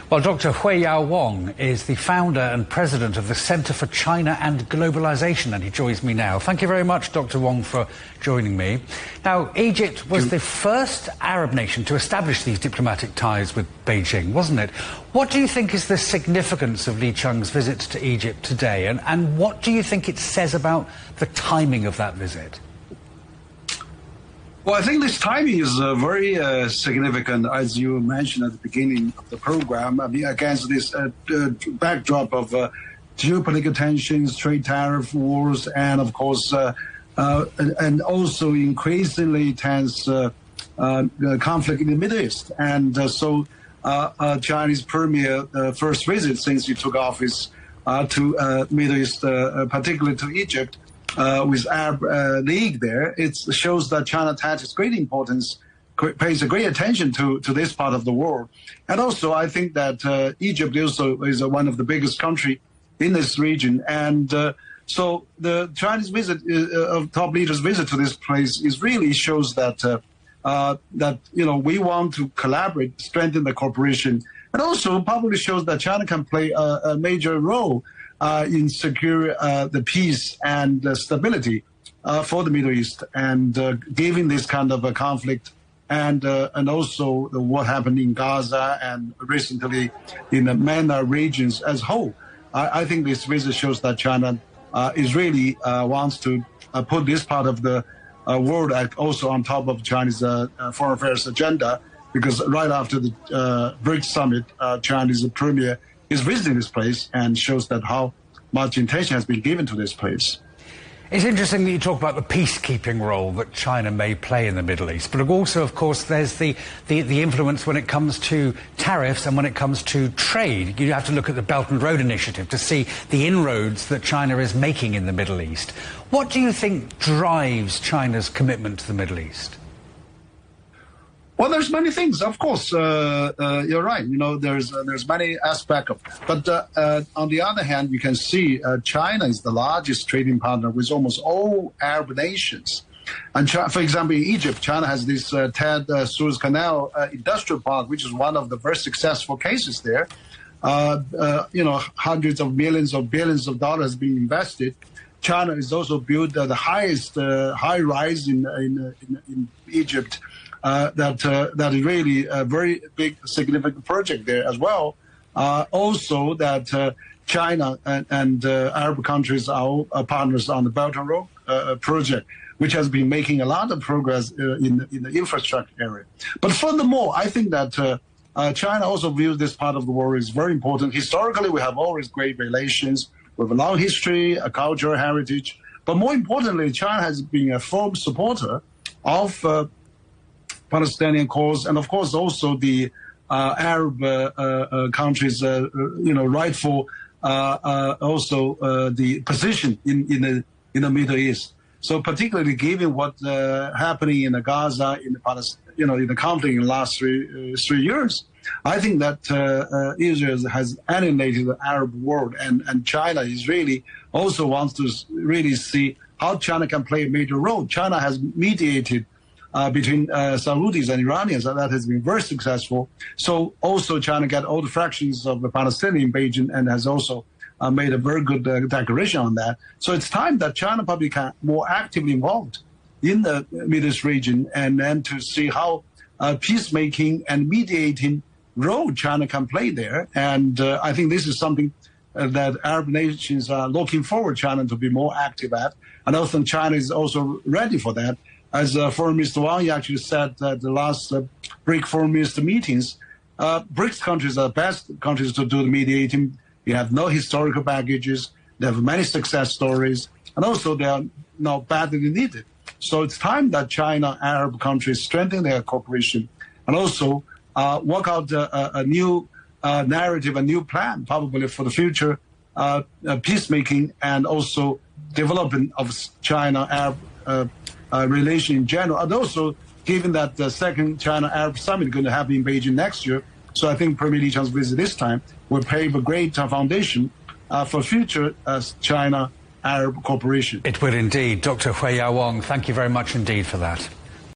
Well, Dr. Huiyao Wang is the founder and president of the Center for China and Globalization, and he joins me now. Thank you very much, Dr. Wang, for joining me. Now, Egypt was the first Arab nation to establish these diplomatic ties with Beijing, wasn't it? What do you think is the significance of Li Qiang's visit to Egypt today, and what do you think it says about the timing of that visit? Well, I think this timing is very significant, as you mentioned at the beginning of the program. I mean, against this backdrop of geopolitical tensions, trade tariff wars, and of course, and also increasingly tense conflict in the Middle East. And so Chinese Premier first visit since he took office to Middle East, particularly to Egypt, with Arab League there, it shows that China attaches great importance, pays a great attention to this part of the world. And also, I think that Egypt also is one of the biggest country in this region. And so the Chinese visit, of top leaders' visit to this place is really shows that, we want to collaborate, strengthen the cooperation, and also probably shows that China can play a major role in secure the peace and stability for the Middle East, and given this kind of a conflict, and also what happened in Gaza and recently in the MENA regions as a whole. I think this visit shows that China is really wants to put this part of the world also on top of China's foreign affairs agenda, because right after the BRICS summit, Chinese premier is visiting this place and shows that how much attention has been given to this place. It's interesting that you talk about the peacekeeping role that China may play in the Middle East, but also, of course, there's the influence when it comes to tariffs and when it comes to trade. You have to look at the Belt and Road Initiative to see the inroads that China is making in the Middle East. What do you think drives China's commitment to the Middle East? Well, there's many things. Of course, you're right. You know, there's many aspects of that. But on the other hand, you can see China is the largest trading partner with almost all Arab nations. And for example, in Egypt, China has this TED Suez Canal industrial park, which is one of the very successful cases there. Hundreds of millions or billions of dollars being invested. China has also built the highest high-rise in Egypt. That is really a very big, significant project there as well. Also, that China and Arab countries are partners on the Belt and Road project, which has been making a lot of progress in the infrastructure area. But furthermore, I think that China also views this part of the world as very important. Historically, we have always great relations with a long history, a cultural heritage. But more importantly, China has been a firm supporter of Palestinian cause, and of course also the Arab countries, rightful also the position in the Middle East. So particularly given what happening in the Gaza, in the conflict in the last three years, I think that Israel has alienated the Arab world, and China is really also wants to really see how China can play a major role. China has mediated between Saudis and Iranians, and that has been very successful. So also China got all the fractions of the Palestinian in Beijing and has also made a very good declaration on that. So it's time that China probably can more actively involved in the Middle East region, and then to see how peacemaking and mediating role China can play there. And I think this is something that Arab nations are looking forward China to be more active at. And I think China is also ready for that. As Foreign Minister Wang actually said at the last BRICS Foreign Minister meetings, BRICS countries are the best countries to do the mediating. They have no historical baggages. They have many success stories. And also they are not badly needed. So it's time that China, Arab countries strengthen their cooperation and also work out a new narrative, a new plan, probably for the future peacemaking and also development of China-Arab relation in general, and also given that the second China-Arab summit is going to happen in Beijing next year. So I think Premier Li Qiang's visit this time will pave a great foundation for future China-Arab cooperation. It will indeed. Dr. Huiyao Wang, thank you very much indeed for that.